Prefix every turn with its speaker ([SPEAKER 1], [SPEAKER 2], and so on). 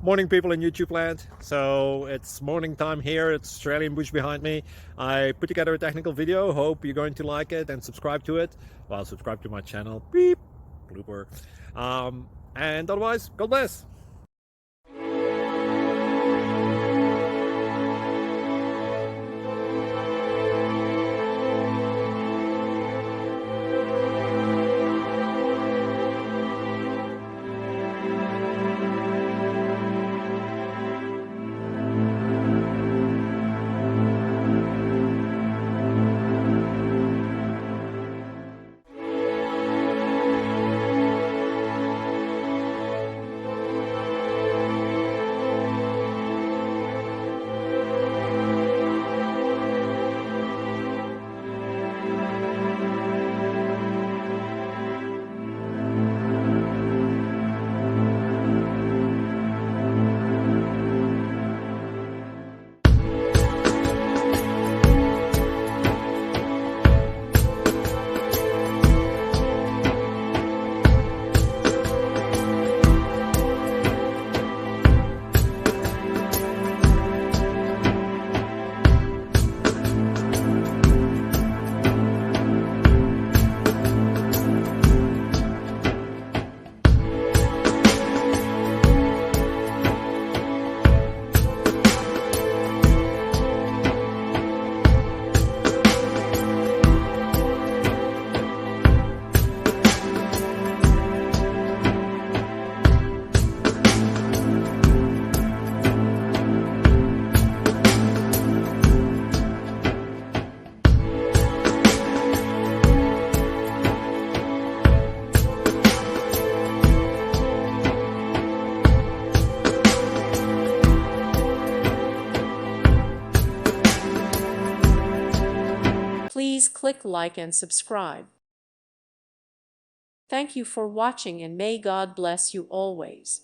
[SPEAKER 1] Morning, people in YouTube land. So it's morning time here. It's Australian bush behind me. I put together a technical video. Hope you're going to like it and subscribe to it. Well, subscribe to my channel. Beep. Blooper. And otherwise, God bless.
[SPEAKER 2] Please click like and subscribe. Thank you for watching and may God bless you always.